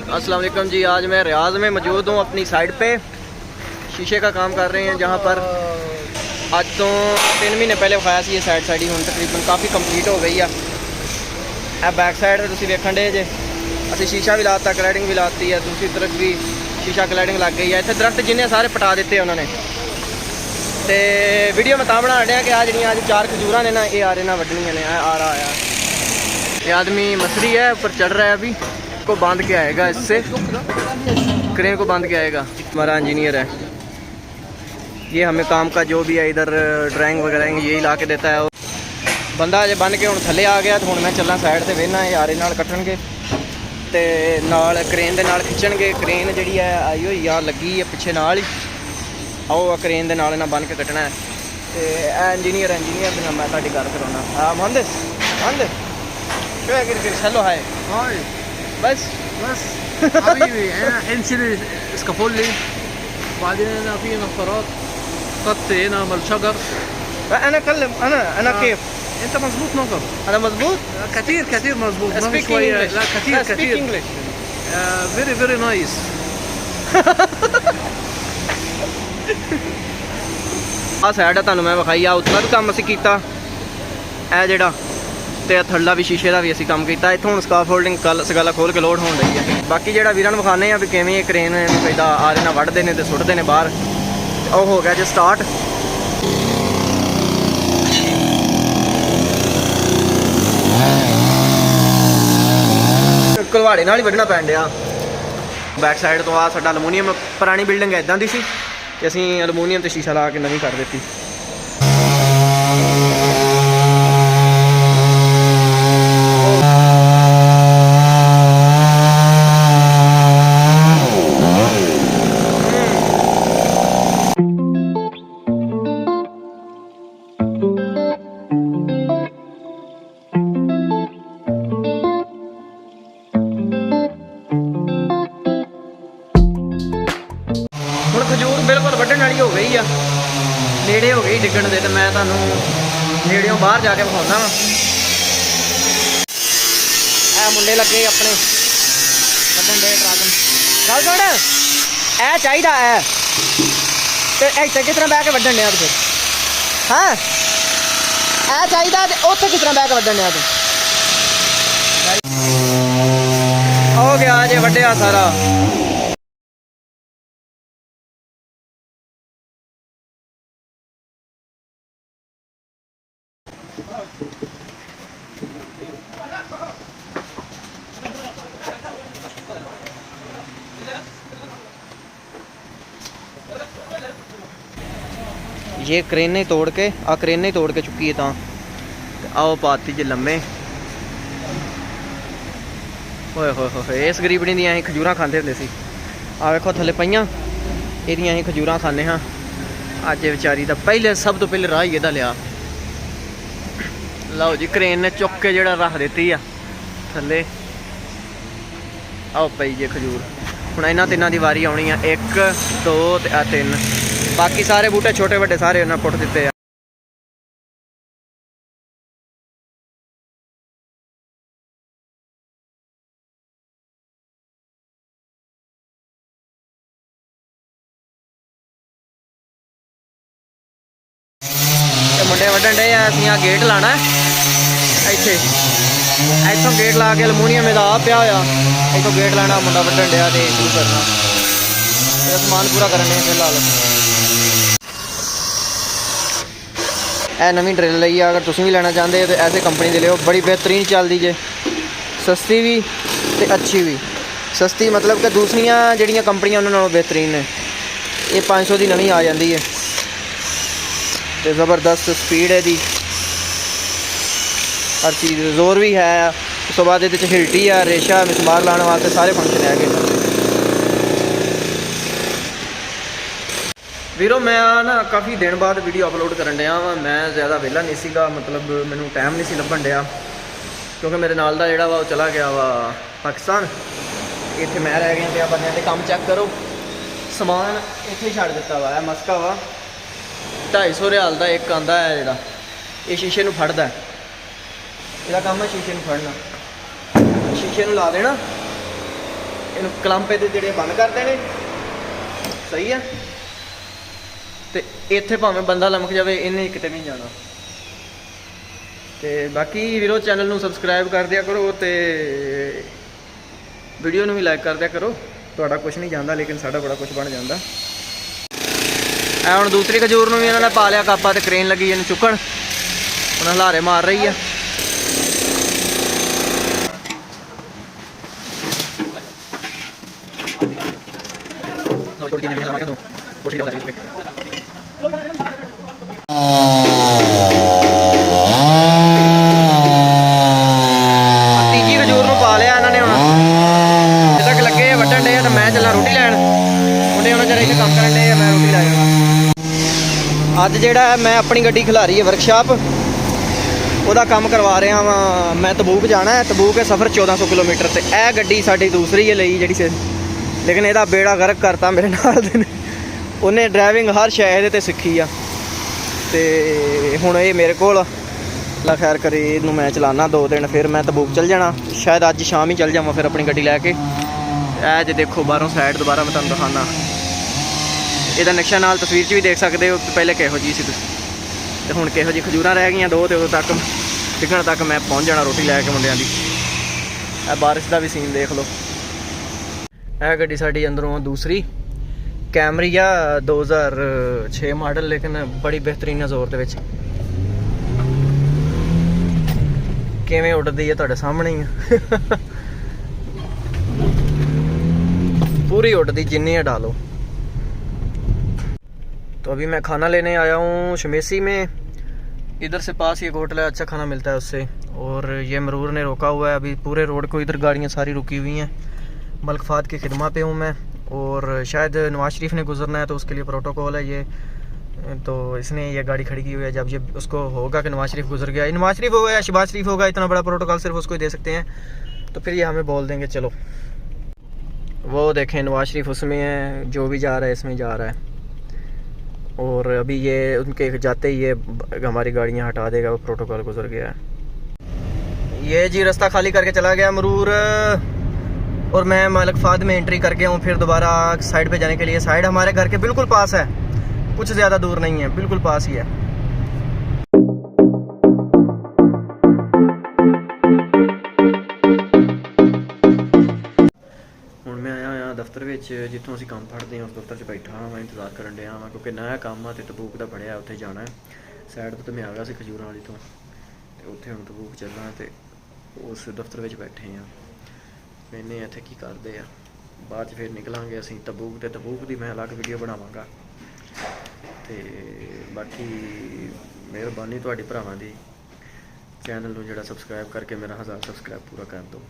अस्सलाम वालेकुम जी। आज मैं रियाज में मौजूद हूँ अपनी साइड पे। शीशे का काम कर रहे हैं जहाँ पर आज तो 3 महीने पहले विखाया सी। ये साइड ही हूँ तकरीबन काफ़ी कंप्लीट हो गई है। बैक साइड तुम वेखन डे जे असी शीशा भी लाता, क्लैडिंग भी लाती है, दूसरी तरफ भी शीशा क्लैडिंग लग गई है। इतने दरख्त जिन्हें सारे पटा दिते उन्होंने। तो वीडियो मैं ता बना रहा कि आज जी आज 4 खजूर ने ना ये आ रहे ना वड्डनियां ने आ रहा है। ये आदमी मसरी है, ऊपर चढ़ रहा है, अभी को बांध के आएगा, इससे क्रेन को बांध के आएगा। हमारा इंजीनियर है ये, हमें काम का जो भी है इधर ड्राइंग वगैरह यही ला के देता है। बंदा अजे बन के हूँ थले आ गया, तो हूँ मैं चलना साइड से वेहना यारे नाल कट्टणगे ते नाल क्रेन दे नाल खिच्चणगे। क्रेन जी है आई हुई आ लगी है पिछे नाल ही, आओ क्रेन दे नाल बन के कट्टना है। तो इंजीनियर बिना मैं ताड़ी गल कराना। हाँ मुहंदिस شو يا كريم حلو هاي بس حبيبي هنا انشل اسكافولي، وبعدين هنا في نفرات خط هنا مال شجر. انا اكلم انا كيف انت مظبوط نظر، انا مظبوط كتير مظبوط، ما شويه لا كتير very nice. आ साइड है तुहानू मैं विखाई आ उतना भी काम असीं कीता है जेड़ा ते थल्ला भी शीशे का भी असीं काम किया। इत्थों हुण स्काफ होल्डिंग कल सगाला खोल के लोड होण रही है। बाकी जेड़ा वीरां नूं विखाने आ भी किवें ये क्रेन पैदा आ रहे ना वढ़दे ने ते सुੱਟਦੇ ने बाहर। ਉਹ हो गया जी स्टार्ट। कुलवाड़े नाल ही वढ़ना पैण डिया। बैक साइड तो आ साडा अलमूनीयम पुरानी बिल्डिंग इदां दी सी ते असीं अलमूनीयम ते शीशा ला के नवीं कर दित्ती। खजूर बिल्कुल वढ़न वाली हो गई आ, नेड़े हो गई डिग्गण दे। तो मैं तुहानू नेड़ियों बाहर जाके विखाउंदा वा। ए मुंडे लगे अपने वढ़न दे ट्रक। गल सुण ए चाहिदा है ते इत्थे किस तरह बह के वढ़न डिया तू? हाँ ए चाहिदा ते उत्थे किस तरह बह के वढ़न डिया तू? हो गया जे वढ़िया सारा। ये क्रेन तोड़ के क्रेन तोड़ के चुकी है तो आओ पाती जे लम्मे। होए होए होए इस गरीबनी दी असीं खजूरां खांदे हुंदे सी। आ वेखो थल्ले पईयां एहदियां असीं खजूरां खाने हाँ। अज बेचारी दा पहले सब तो पहले राह ही एहदा लिया। लो जी क्रेन ने चुक के जेड़ा रख दित्ती आ थल्ले। आओ पई जे खजूर। हुण इन्हां तिन्नां दी वारी आउणी आ, 1 2 ते 3। बाकी सारे बूटे छोटे बड़े सारे उन्हें पुट दिते। मुंडे वढ़न डे असीं आ गेट लाना इत्थे, इत्थों गेट ला के अलमूनीयम आ पिया होया, इत्थों गेट लाना मुंडा वढ़न डिया ते शुरू करना। समान पूरा करने फिलहाल नवीं ड्रिल लई है। अगर तुसीं भी लेना चाहते हो तो ऐसे कंपनी दे लियो, बड़ी बेहतरीन चलती जे, सस्ती भी ते अच्छी भी। सस्ती मतलब कि दूसरियां जिहड़ियां कंपनियां उन्हां नालों बेहतरीन ने। ये 500 की नवीं आ जाती है तो ज़बरदस्त स्पीड है दी, हर चीज़ जोर भी है। उस तो बाद ये हिल्टी है, रेशा, मिसमार लाने वास्ते सारे फंक्शन है गए। वीरो मैं ना काफ़ी दिन बाद वीडियो अपलोड करन डया वा। मैं ज़्यादा वेला नहीं सीगा, मतलब मैनू टाइम नहीं सी लभन डया क्योंकि मेरे नाल दा जेड़ा वा वो चला गया वा पाकिस्तान। इत्थे मैं रह गया ते बंदे ते काम चेक करो, समान इत्थे ही छड्ड दित्ता वा। मस्का वा 250 रियाल का एक आंदा है जोड़ा, ये शीशे नूं फड़दा है। ਇਹਦਾ ਕੰਮ ਹੈ ਸ਼ੀਸ਼ੇ ਨੂੰ ਫੜਨਾ, ਸ਼ੀਸ਼ੇ ਨੂੰ ਲਾ ਦੇਣਾ ਇਹਨੂੰ ਕਲੰਪੇ ਦੇ ਜਿਹੜੇ ਬੰਦ ਕਰ ਦੇਣੇ। ਸਹੀ ਹੈ। ਤੇ ਇੱਥੇ ਭਾਵੇਂ ਬੰਦਾ ਲਮਕ ਜਾਵੇ, ਇਹਨੇ ਕਿਤੇ ਨਹੀਂ ਜਾਣਾ। ਤੇ ਬਾਕੀ ਵੀਰੋ ਚੈਨਲ ਨੂੰ ਸਬਸਕ੍ਰਾਈਬ ਕਰ ਦਿਆ ਕਰੋ ਤੇ ਵੀਡੀਓ ਨੂੰ ਵੀ ਲਾਈਕ ਕਰ ਦਿਆ ਕਰੋ। ਤੁਹਾਡਾ ਕੁਝ ਨਹੀਂ ਜਾਂਦਾ ਲੇਕਿਨ ਸਾਡਾ ਬੜਾ ਕੁਝ ਬਣ ਜਾਂਦਾ। ਐ ਹੁਣ ਦੂਸਰੀ ਖਜੂਰ ਨੂੰ ਵੀ ਇਹਨਾਂ ਨੇ ਪਾ ਲਿਆ ਕਾਪਾ ਤੇ ਕ੍ਰੇਨ ਲੱਗੀ ਇਹਨੂੰ ਚੁੱਕਣ। ਹੁਣ ਹਲਾਰੇ ਮਾਰ ਰਹੀ ਆ। ਤੀਜੀ ਖਜੂਰ ਨੂੰ ਪਾ ਲਿਆ ਇਹਨਾਂ ਨੇ। ਹੁਣ ਜਿੱਦ ਤੱਕ ਲੱਗੇ ਵੱਢਣ ਡੇ ਆ ਤਾਂ ਮੈਂ ਚੱਲਾਂ ਰੋਟੀ ਲੈਣ। ਮੁੰਡੇ ਉਹਨਾਂ ਚਿਰ ਇੱਥੇ ਕੰਮ ਕਰਨ ਡੇ ਆ, ਮੈਂ ਰੋਟੀ ਲੈ ਜਾਣਾ। ਅੱਜ ਜਿਹੜਾ ਮੈਂ ਆਪਣੀ ਗੱਡੀ ਖਿਲਾਰੀ ਹੈ ਵਰਕਸ਼ਾਪ, ਉਹਦਾ ਕੰਮ ਕਰਵਾ ਰਿਹਾ ਵਾਂ। ਮੈਂ ਤਬੂਕ ਜਾਣਾ ਹੈ। ਤਬੂਕ ਹੈ ਸਫ਼ਰ 1400 ਕਿਲੋਮੀਟਰ। ਤੇ ਇਹ ਗੱਡੀ ਸਾਡੀ ਦੂਸਰੀ ਹੈ ਲਈ ਜਿਹੜੀ ਲੇਕਿਨ ਇਹਦਾ ਬੇੜਾ ਗਰਕ ਕਰਤਾ ਮੇਰੇ ਨਾਲ ਦੇ ਨੇ। ਉਹਨੇ ਡਰਾਈਵਿੰਗ ਹਰ ਸ਼ੈ ਇਹਦੇ ਤੇ ਸਿੱਖੀ ਆ ਤੇ ਹੁਣ ਇਹ ਮੇਰੇ ਕੋਲ ਲਾ ਖੈਰ ਕਰੇ। ਇਹਨੂੰ ਮੈਂ ਚਲਾਉਣਾ 2 ਦਿਨ, ਫਿਰ ਮੈਂ ਤਬੂਕ ਚੱਲ ਜਾਣਾ। ਸ਼ਾਇਦ ਅੱਜ ਸ਼ਾਮ ਹੀ ਚੱਲ ਜਾਵਾਂ ਫਿਰ ਆਪਣੀ ਗੱਡੀ ਲੈ ਕੇ। ਇਹ ਜੇ ਦੇਖੋ ਬਾਹਰੋਂ ਸਾਈਡ ਦੁਬਾਰਾ ਮੈਂ ਤੁਹਾਨੂੰ ਦਿਖਾਉਣਾ। ਇਹਦਾ ਨਕਸ਼ਾ ਨਾਲ ਤਸਵੀਰ 'ਚ ਵੀ ਦੇਖ ਸਕਦੇ ਹੋ ਪਹਿਲੇ ਕਿਹੋ ਜਿਹੀ ਸੀ ਤੁਸੀਂ ਤੇ ਹੁਣ ਕਿਹੋ ਜਿਹੀ ਖਜੂਰਾਂ ਰਹਿ ਗਈਆਂ 2 ਤੇ ਉਦੋਂ ਤੱਕ ਡਿੱਗਣ ਤੱਕ ਮੈਂ ਪਹੁੰਚ ਜਾਣਾ ਰੋਟੀ ਲੈ ਕੇ ਮੁੰਡਿਆਂ ਦੀ। ਇਹ ਬਾਰਿਸ਼ ਦਾ ਵੀ ਸੀਨ ਦੇਖ ਲਓ। ਇਹ ਗੱਡੀ ਸਾਡੀ ਅੰਦਰੋਂ ਦੂਸਰੀ ਕੈਮਰੀ ਆ 2006 ਮਾਡਲ, ਲੇਕਿਨ ਬੜੀ ਬਿਹਤਰੀਨ ਜ਼ੋਰ ਦੇ ਵਿੱਚ ਕਿਵੇਂ ਉੱਡਦੀ ਹੈ ਤੁਹਾਡੇ ਸਾਹਮਣੇ ਹੀ ਆ। पूरी उड़ती जिन्नी है डालो। तो अभी मैं खाना लेने आया हूँ शमेसी में। इधर से पास ही एक होटल है, अच्छा खाना मिलता है उससे। और ये मरूर ने रोका हुआ है अभी पूरे रोड को, इधर गाड़ियाँ सारी रुकी हुई हैं। मलिक फाद की खिदमा पे हूँ मैं, और शायद नवाज शरीफ ने गुजरना है तो उसके लिए प्रोटोकॉल है ये। तो इसने ये गाड़ी खड़ी की हुई है। जब ये उसको होगा कि नवाज शरीफ गुजर गया, नवाज शरीफ होगा या शहबाज शरीफ होगा, इतना बड़ा प्रोटोकॉल सिर्फ उसको ही दे सकते हैं। तो फिर ये हमें बोल देंगे चलो। वो देखें नवाज शरीफ उसमें है, जो भी जा रहा है इसमें जा रहा है। और अभी ये उनके जाते ही ये हमारी गाड़ियाँ हटा देगा, वो प्रोटोकॉल गुजर गया है। ये जी रास्ता खाली करके चला गया मरूर, और मैं मलिक फाद में एंट्री करके हूँ फिर दोबारा साइड पे जाने के लिए। साइड हमारे घर के बिल्कुल पास है, कुछ ज़्यादा दूर नहीं है, बिल्कुल पास ही है। ਹੁਣ ਮੈਂ ਆਇਆ ਦਫ਼ਤਰ ਵਿੱਚ ਜਿੱਥੋਂ ਅਸੀਂ ਕੰਮ ਫੜਦੇ ਹਾਂ, ਉਸ ਦਫ਼ਤਰ 'ਚ ਬੈਠਾ ਹਾਂ। ਮੈਂ ਇੰਤਜ਼ਾਰ ਕਰਨ ਡਿਆ ਹਾਂ ਕਿਉਂਕਿ ਨਇਆ ਕੰਮ ਆ ਤੇ ਤਬੂਕ ਦਾ ਫੜਿਆ, ਉੱਥੇ ਜਾਣਾ ਹੈ। ਸਾਈਡ ਤੋਂ ਤਾਂ ਮੈਂ ਆ ਗਿਆ ਸੀ ਖਜੂਰਾਂ ਵਾਲੀ ਤੋਂ, ਤੇ ਉੱਥੇ ਹੁਣ ਤਬੂਕ ਚੱਲਣਾ, ਤੇ ਉਸ ਦਫ਼ਤਰ ਵਿੱਚ ਬੈਠੇ ਹਾਂ। ਮੈਨੇ ਇੱਥੇ ਕੀ ਕਰਦੇ ਆ, ਬਾਅਦ 'ਚ ਫਿਰ ਨਿਕਲਾਂਗੇ ਅਸੀਂ ਤਬੂਕ, ਤੇ ਤਬੂਕ ਦੀ ਮੈਂ ਅਲੱਗ ਵੀਡੀਓ ਬਣਾਵਾਂਗਾ। ਤੇ ਬਾਕੀ ਮਿਹਰਬਾਨੀ ਤੁਹਾਡੀ ਭਰਾਵਾਂ ਦੀ, ਚੈਨਲ ਨੂੰ ਜਿਹੜਾ ਸਬਸਕ੍ਰਾਈਬ ਕਰਕੇ ਮੇਰਾ 1000 ਸਬਸਕ੍ਰਾਈਬ ਪੂਰਾ ਕਰ ਦਿਓ।